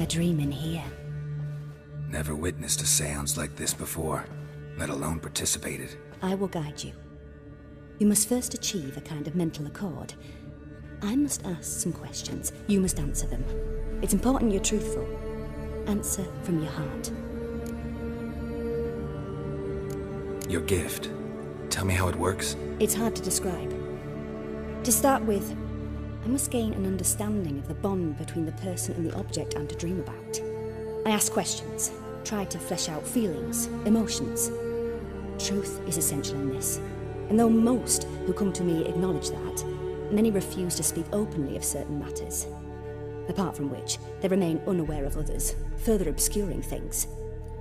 A dream in here. Never witnessed a seance like this before, let alone participated. I will guide you. You must first achieve a kind of mental accord. I must ask some questions. You must answer them. It's important you're truthful. Answer from your heart. Your gift. Tell me how it works. It's hard to describe. To start with, I must gain an understanding of the bond between the person and the object I'm to dream about. I ask questions, try to flesh out feelings, emotions. Truth is essential in this. And though most who come to me acknowledge that, many refuse to speak openly of certain matters. Apart from which, they remain unaware of others, further obscuring things.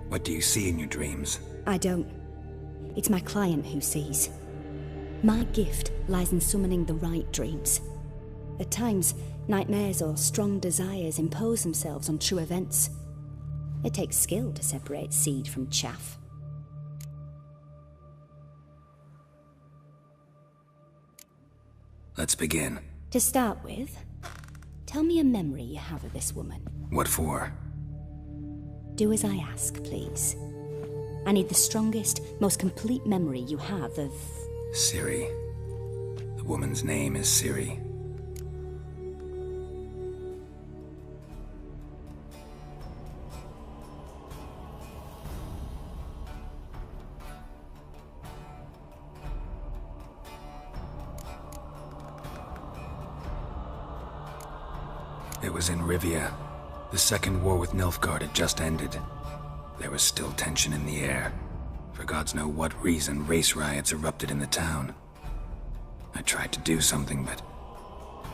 What do you see in your dreams? I don't. It's my client who sees. My gift lies in summoning the right dreams. At times, nightmares or strong desires impose themselves on true events. It takes skill to separate seed from chaff. Let's begin. To start with, tell me a memory you have of this woman. What for? Do as I ask, please. I need the strongest, most complete memory you have of... Siri. The woman's name is Siri. It was in Rivia. The second war with Nilfgaard had just ended. There was still tension in the air. For gods know what reason, race riots erupted in the town. I tried to do something, but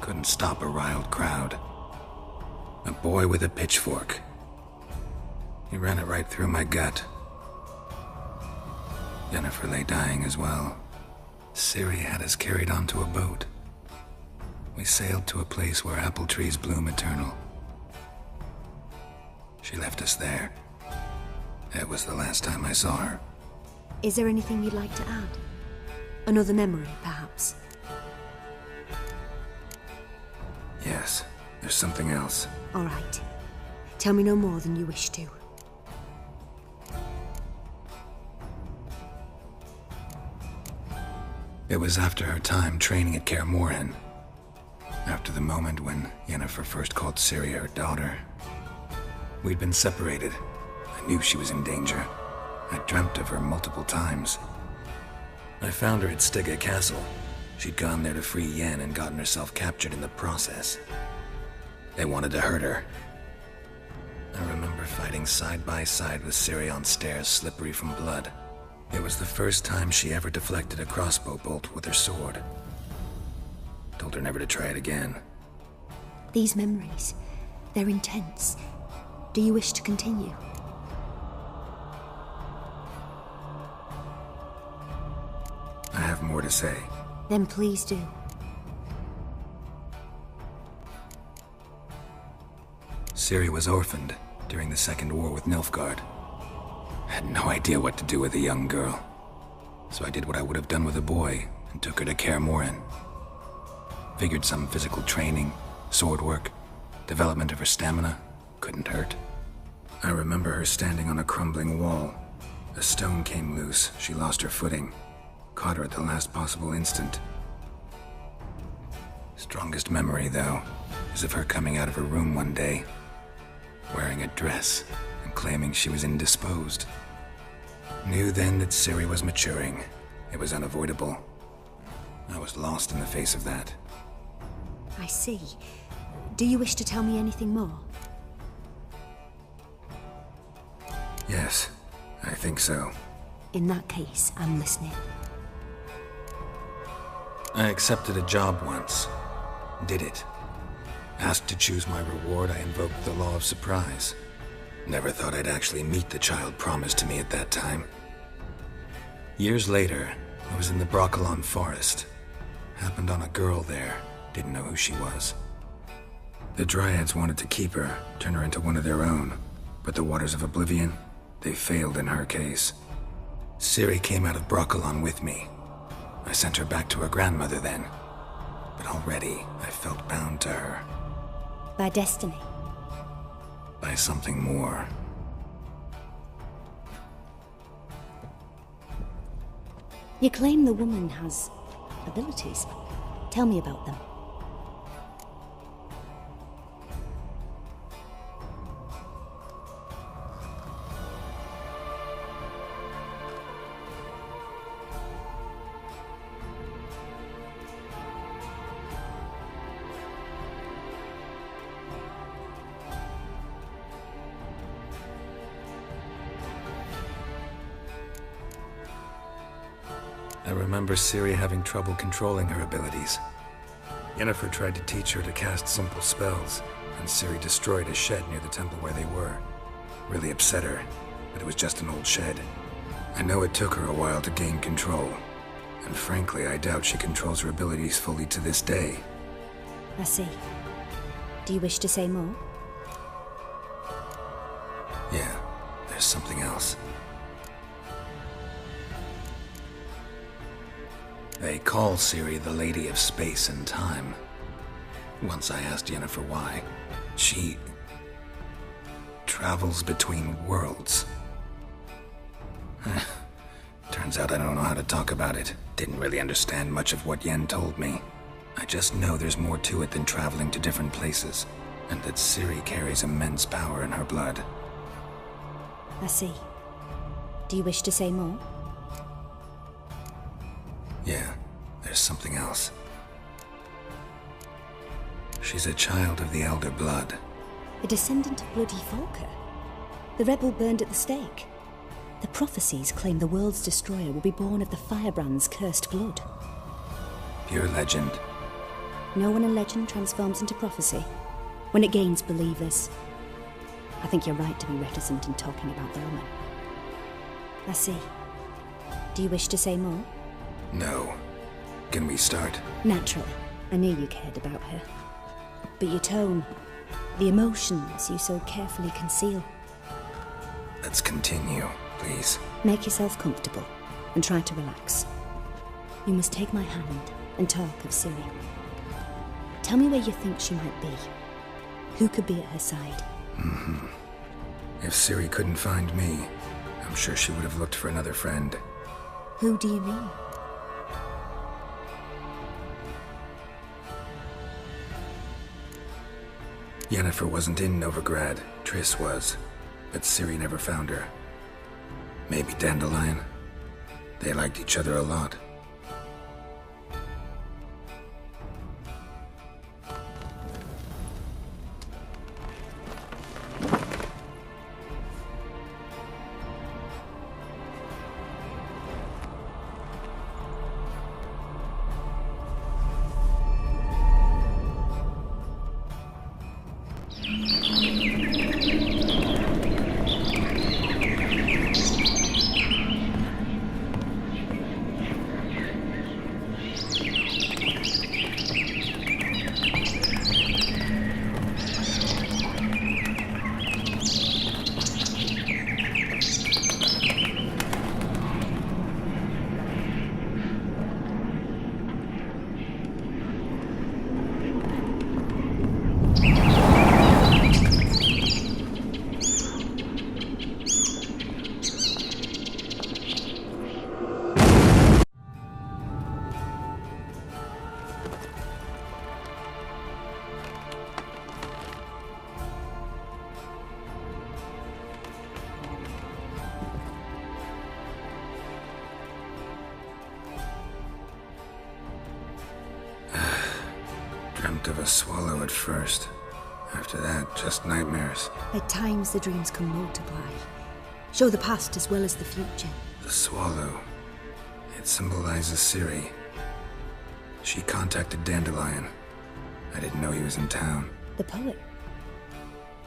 couldn't stop a riled crowd. A boy with a pitchfork. He ran it right through my gut. Yennefer lay dying as well. Ciri had us carried onto a boat. We sailed to a place where apple trees bloom eternal. She left us there. That was the last time I saw her. Is there anything you'd like to add? Another memory, perhaps? Yes, there's something else. All right. Tell me no more than you wish to. It was after her time training at Kaer Morhen. After the moment when Yennefer first called Ciri her daughter. We'd been separated. I knew she was in danger. I dreamt of her multiple times. I found her at Stygga Castle. She'd gone there to free Yen and gotten herself captured in the process. They wanted to hurt her. I remember fighting side by side with Ciri on stairs slippery from blood. It was the first time she ever deflected a crossbow bolt with her sword. Told her never to try it again. These memories, they're intense. Do you wish to continue? I have more to say. Then please do. Ciri was orphaned during the Second War with Nilfgaard. I had no idea what to do with a young girl. So I did what I would have done with a boy and took her to Kaer Morhen. Figured some physical training, sword work, development of her stamina couldn't hurt. I remember her standing on a crumbling wall. A stone came loose, she lost her footing. Caught her at the last possible instant. Strongest memory, though, is of her coming out of her room one day, wearing a dress and claiming she was indisposed. Knew then that Ciri was maturing. It was unavoidable. I was lost in the face of that. I see. Do you wish to tell me anything more? Yes, I think so. In that case, I'm listening. I accepted a job once. Did it. Asked to choose my reward, I invoked the law of surprise. Never thought I'd actually meet the child promised to me at that time. Years later, I was in the Broccolon forest. Happened on a girl there. Didn't know who she was. The Dryads wanted to keep her, turn her into one of their own. But the Waters of Oblivion, they failed in her case. Ciri came out of Broccolon with me. I sent her back to her grandmother then. But already, I felt bound to her. By destiny? by something more. You claim the woman has abilities. Tell me about them. I remember Ciri having trouble controlling her abilities. Yennefer tried to teach her to cast simple spells, and Ciri destroyed a shed near the temple where they were. Really upset her, but it was just an old shed. I know it took her a while to gain control, and frankly, I doubt she controls her abilities fully to this day. I see. Do you wish to say more? Yeah, there's something else. They call Ciri the Lady of Space and Time. Once I asked Yennefer why. She travels between worlds. Turns out I don't know how to talk about it. Didn't really understand much of what Yen told me. I just know there's more to it than traveling to different places, and that Ciri carries immense power in her blood. I see. Do you wish to say more? Yeah, there's something else. She's a child of the Elder Blood. A descendant of Bloody Falker? The rebel burned at the stake. The prophecies claim the world's destroyer will be born of the Firebrand's cursed blood. Pure legend. No one in legend transforms into prophecy when it gains believers. I think you're right to be reticent in talking about the woman. I see. Do you wish to say more? No. Can we start? Naturally. I knew you cared about her. But your tone, the emotions you so carefully conceal. Let's continue, please. Make yourself comfortable and try to relax. You must take my hand and talk of Ciri. Tell me where you think she might be. Who could be at her side? If Ciri couldn't find me, I'm sure she would have looked for another friend. Who do you mean? Yennefer wasn't in Novigard. Triss was. But Ciri never found her. Maybe Dandelion? They liked each other a lot. Dreamt of a swallow at first. After that, just nightmares. At times the dreams can multiply. Show the past as well as the future. The swallow. It symbolizes Ciri. She contacted Dandelion. I didn't know he was in town. The poet.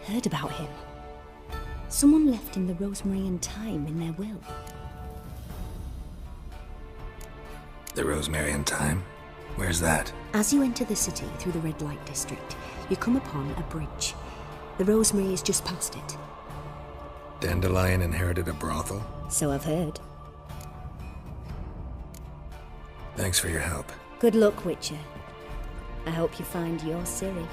Heard about him. Someone left him the rosemary and thyme in their will. The rosemary and thyme? Where's that? As you enter the city through the red light district, you come upon a bridge. The rosemary is just past it. Dandelion inherited a brothel? So I've heard. Thanks for your help. Good luck, Witcher. I hope you find your Ciri.